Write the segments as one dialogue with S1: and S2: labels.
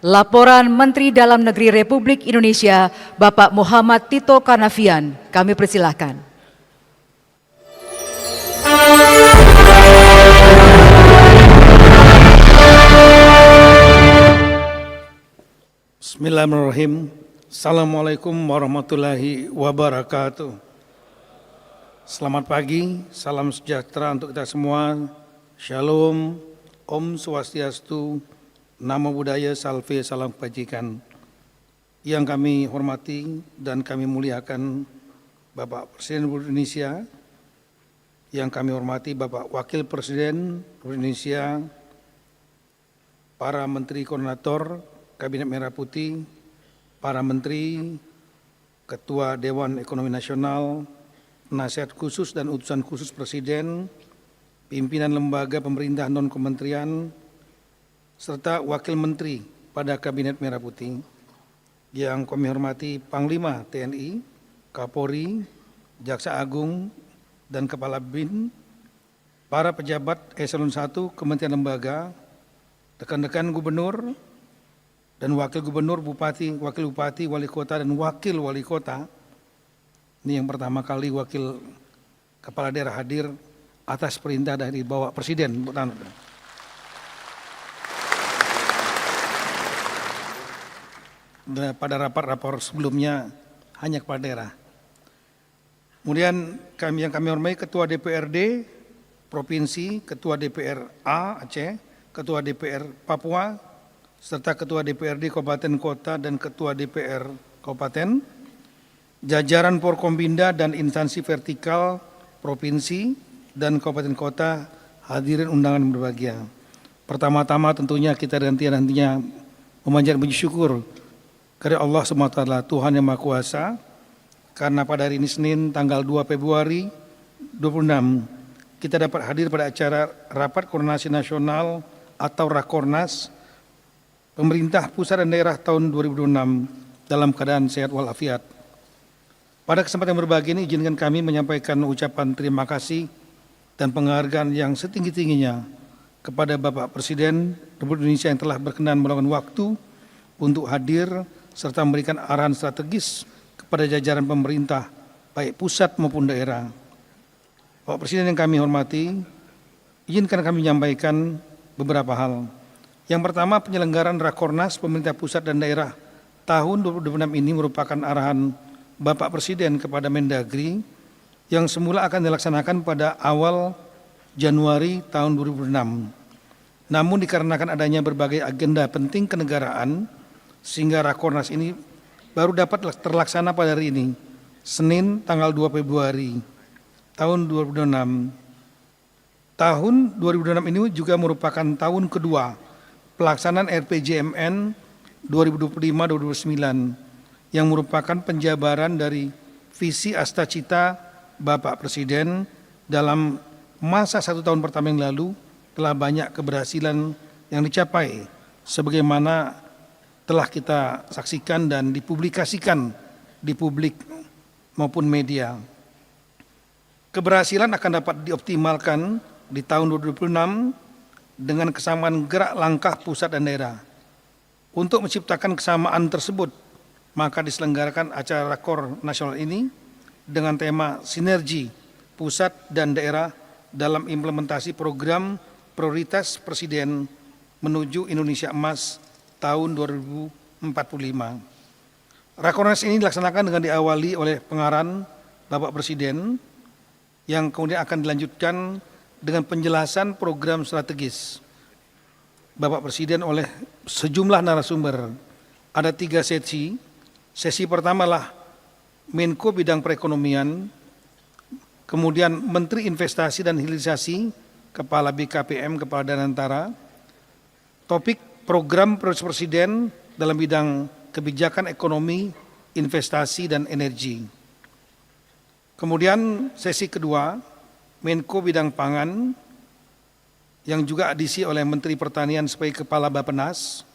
S1: laporan Menteri Dalam Negeri Republik Indonesia Bapak Muhammad Tito Karnavian. Kami persilahkan.
S2: Bismillahirrahmanirrahim. Assalamualaikum warahmatullahi wabarakatuh. Selamat pagi, salam sejahtera untuk kita semua. Shalom, Om Swastiastu, Namo Buddhaya, Salve, Salam Kebajikan. Yang kami hormati dan kami muliakan Bapak Presiden Republik Indonesia, yang kami hormati Bapak Wakil Presiden Republik Indonesia, para Menteri Koordinator Kabinet Merah Putih, para Menteri, Ketua Dewan Ekonomi Nasional, Penasihat Khusus dan Utusan Khusus Presiden, pimpinan lembaga pemerintah non-kementerian, serta Wakil Menteri pada Kabinet Merah Putih, yang kami hormati Panglima TNI, Kapolri, Jaksa Agung, dan Kepala BIN, para pejabat Eselon 1 Kementerian Lembaga, rekan-rekan Gubernur, dan Wakil Gubernur, Bupati, Wakil Bupati, Wali Kota, dan Wakil Wali Kota. Ini yang pertama kali Wakil Kepala Daerah hadir atas perintah dari Bapak Presiden. Pada rapat-rapat sebelumnya hanya kepala daerah. Kemudian yang kami hormati Ketua DPRD Provinsi, Ketua DPR Aceh, Ketua DPR Papua, serta Ketua DPRD Kabupaten Kota dan Ketua DPR Kabupaten, jajaran Forkombinda dan instansi vertikal Provinsi dan Kabupaten Kota, hadirin undangan berbahagia. Pertama-tama tentunya kita nantinya memanjatkan puji syukur kepada Allah SWT, Tuhan Yang Maha Kuasa, karena pada hari ini Senin tanggal 2 Februari 26 kita dapat hadir pada acara Rapat Koordinasi Nasional atau Rakornas Pemerintah Pusat dan Daerah tahun 2026 dalam keadaan sehat walafiat. Pada kesempatan berbahagia ini izinkan kami menyampaikan ucapan terima kasih dan penghargaan yang setinggi-tingginya kepada Bapak Presiden Republik Indonesia yang telah berkenan meluangkan waktu untuk hadir serta memberikan arahan strategis kepada jajaran pemerintah baik pusat maupun daerah. Bapak Presiden yang kami hormati, izinkan kami menyampaikan beberapa hal. Yang pertama, penyelenggaraan Rakornas Pemerintah Pusat dan Daerah tahun 2026 ini merupakan arahan Bapak Presiden kepada Mendagri yang semula akan dilaksanakan pada awal Januari tahun 2026. Namun dikarenakan adanya berbagai agenda penting kenegaraan, sehingga Rakornas ini baru dapat terlaksana pada hari ini, Senin tanggal 2 Februari tahun 2026. Tahun 2026 ini juga merupakan tahun kedua pelaksanaan RPJMN 2025-2029 yang merupakan penjabaran dari visi Astacita Bapak Presiden dalam masa 1 tahun pertama yang lalu. Telah banyak keberhasilan yang dicapai sebagaimana telah kita saksikan dan dipublikasikan di publik maupun media. Keberhasilan akan dapat dioptimalkan di tahun 2026 dengan kesamaan gerak langkah pusat dan daerah. Untuk menciptakan kesamaan tersebut, maka diselenggarakan acara Rakor Nasional ini dengan tema Sinergi Pusat dan Daerah dalam implementasi program prioritas Presiden menuju Indonesia Emas tahun 2045. Rakornas ini dilaksanakan dengan diawali oleh pengarahan Bapak Presiden yang kemudian akan dilanjutkan dengan penjelasan program strategis Bapak Presiden oleh sejumlah narasumber. Ada 3 sesi. Sesi pertama lah Menko Bidang Perekonomian, kemudian Menteri Investasi dan Hilirisasi, Kepala BKPM, Kepala Danantara. Topik program prioritas Presiden dalam bidang kebijakan ekonomi, investasi, dan energi. Kemudian sesi kedua, Menko Bidang Pangan, yang juga diisi oleh Menteri Pertanian sebagai Kepala Bapenas,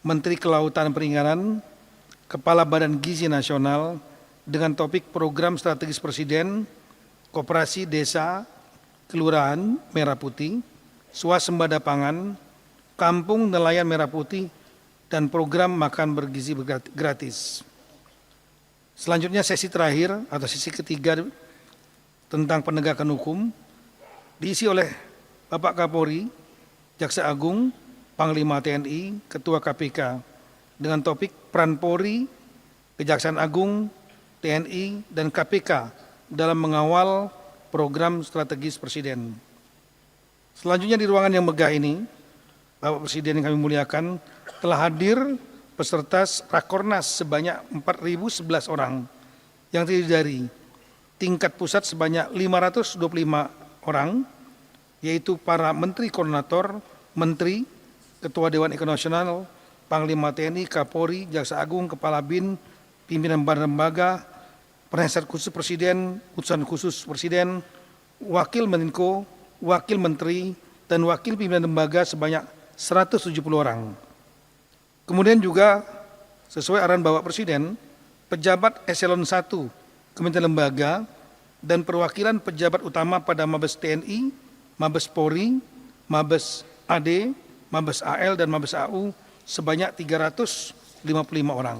S2: Menteri Kelautan dan Perikanan, Kepala Badan Gizi Nasional, dengan topik program strategis Presiden, Koperasi Desa, Kelurahan Merah Putih, Swasembada Pangan, Kampung Nelayan Merah Putih, dan program makan bergizi gratis. Selanjutnya sesi terakhir atau sesi ketiga tentang penegakan hukum diisi oleh Bapak Kapolri, Jaksa Agung, Panglima TNI, Ketua KPK dengan topik peran Polri, Kejaksaan Agung, TNI, dan KPK dalam mengawal program strategis Presiden. Selanjutnya di ruangan yang megah ini, Bapak Presiden yang kami muliakan, telah hadir peserta Rakornas sebanyak 4.011 orang yang terdiri dari tingkat pusat sebanyak 525 orang, yaitu para Menteri Koordinator, Menteri, Ketua Dewan Ekonomi Nasional, Panglima TNI, Kapolri, Jaksa Agung, Kepala BIN, pimpinan badan lembaga, penasihat khusus Presiden, utusan khusus Presiden, Wakil Menko, Wakil Menteri, dan Wakil Pimpinan Lembaga sebanyak 170 orang. Kemudian juga sesuai arahan Bapak Presiden, pejabat eselon 1 Kementerian Lembaga dan perwakilan pejabat utama pada Mabes TNI, Mabes Polri, Mabes AD, Mabes AL, dan Mabes AU sebanyak 355 orang.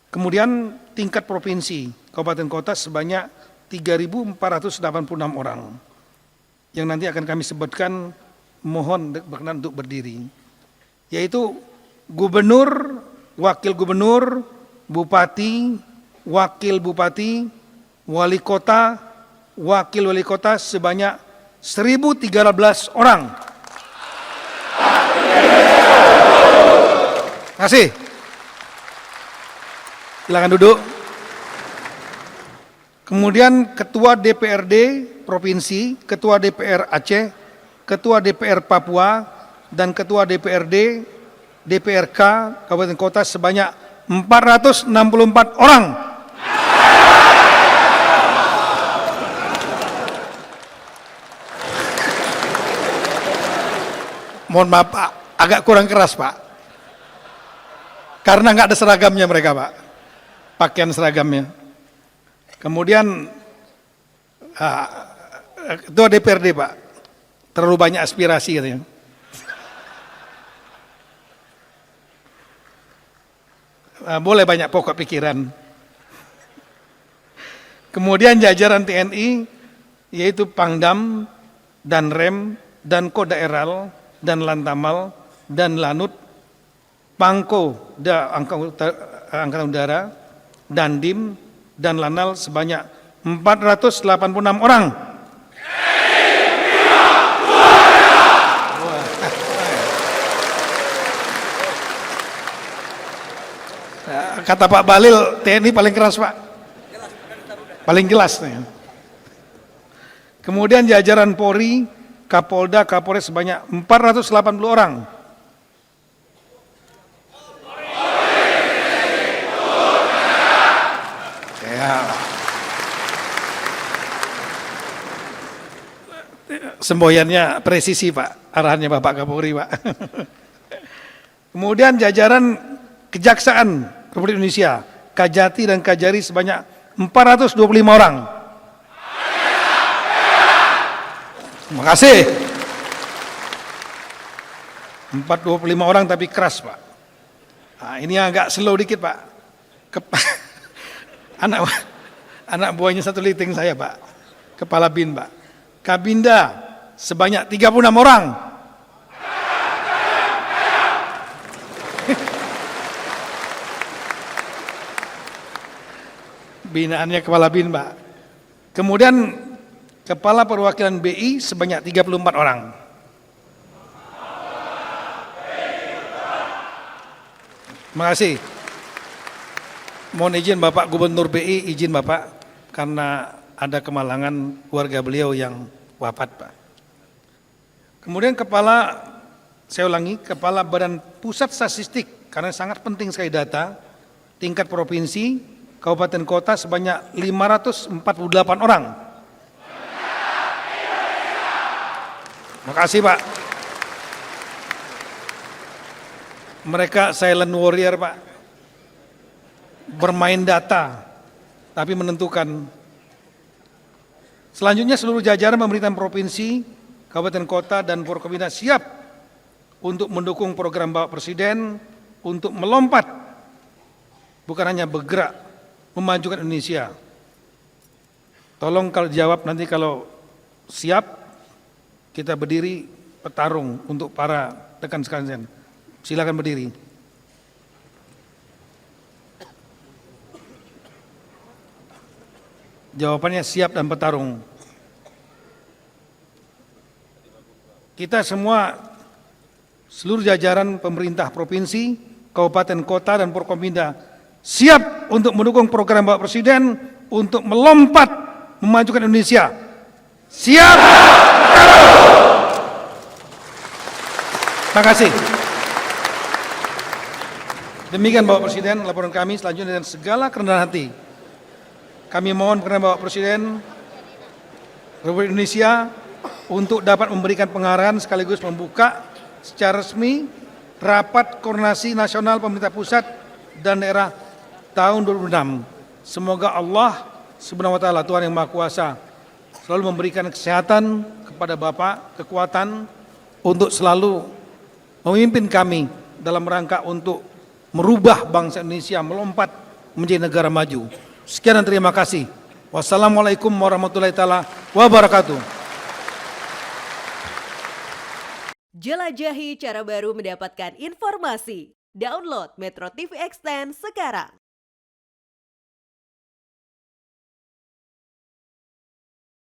S2: Kemudian tingkat provinsi, kabupaten kota sebanyak 3.486 orang. Yang nanti akan kami sebutkan, mohon berkenan untuk berdiri. Yaitu gubernur, wakil gubernur, bupati, wakil bupati, wali kota, wakil wali kota sebanyak 1.013 orang. Terima kasih. Silakan duduk. Kemudian Ketua DPRD Provinsi, Ketua DPR Aceh, Ketua DPR Papua, dan Ketua DPRD, DPRK Kabupaten Kota sebanyak 464 orang. Mohon maaf Pak, agak kurang keras Pak. Karena nggak ada seragamnya mereka Pak, pakaian seragamnya. Kemudian Ketua DPRD Pak, terlalu banyak aspirasi katanya. Boleh banyak pokok pikiran. Kemudian jajaran TNI, yaitu Pangdam, dan Rem, dan Kodaeral, dan Lantamal, dan Lanut, Pangko, Angkatan Udara, Dandim, dan Lanal sebanyak 486 orang. Kata Pak Balil, TNI paling keras Pak, paling jelas. Kemudian jajaran Polri, Kapolda, Kapolres sebanyak 480 orang. Ya. Semboyannya presisi Pak, arahannya Bapak Kapolri Pak. Kemudian jajaran Kejaksaan Republik Indonesia, Kajati dan Kajari sebanyak 425 orang. Terima kasih. 425 orang tapi keras Pak. Nah, ini agak slow dikit Pak. Anak buahnya satu liting saya Pak, Kepala BIN Pak. Kabinda sebanyak 36 orang. Binaannya Kepala BIN Pak. Kemudian Kepala Perwakilan BI sebanyak 34 orang. Terima kasih. Mohon izin Bapak Gubernur BI, izin Bapak, karena ada kemalangan keluarga beliau yang wafat Pak. Kemudian saya ulangi, Kepala Badan Pusat Statistik, karena sangat penting sekali data, tingkat provinsi, kabupaten kota sebanyak 548 orang. Terima kasih Pak. Mereka silent warrior Pak, bermain data, tapi menentukan. Selanjutnya seluruh jajaran pemerintahan provinsi, kabupaten kota, dan Forkopimda siap untuk mendukung program Bapak Presiden untuk melompat, bukan hanya bergerak, memajukan Indonesia. Tolong kalau jawab nanti kalau siap, kita berdiri petarung untuk para rekan sekalian. Silakan berdiri. Jawabannya siap dan petarung. Kita semua, seluruh jajaran pemerintah provinsi, kabupaten, kota, dan Forkompinda siap untuk mendukung program Bapak Presiden untuk melompat memajukan Indonesia. Siap. Terima kasih. Demikian Bapak Presiden, laporan kami. Selanjutnya dengan segala kerendahan hati, kami mohon kepada Bapak Presiden Republik Indonesia untuk dapat memberikan pengarahan sekaligus membuka secara resmi Rapat Koordinasi Nasional Pemerintah Pusat dan Daerah tahun 2006. Semoga Allah Subhanahu wa Ta'ala, Tuhan yang Maha Kuasa, selalu memberikan kesehatan kepada Bapak, kekuatan untuk selalu memimpin kami dalam rangka untuk merubah bangsa Indonesia melompat menjadi negara maju. Sekian dan terima kasih. Wassalamualaikum warahmatullahi taala wabarakatuh.
S3: Jelajahi cara baru mendapatkan informasi. Download Metro TV Extend sekarang.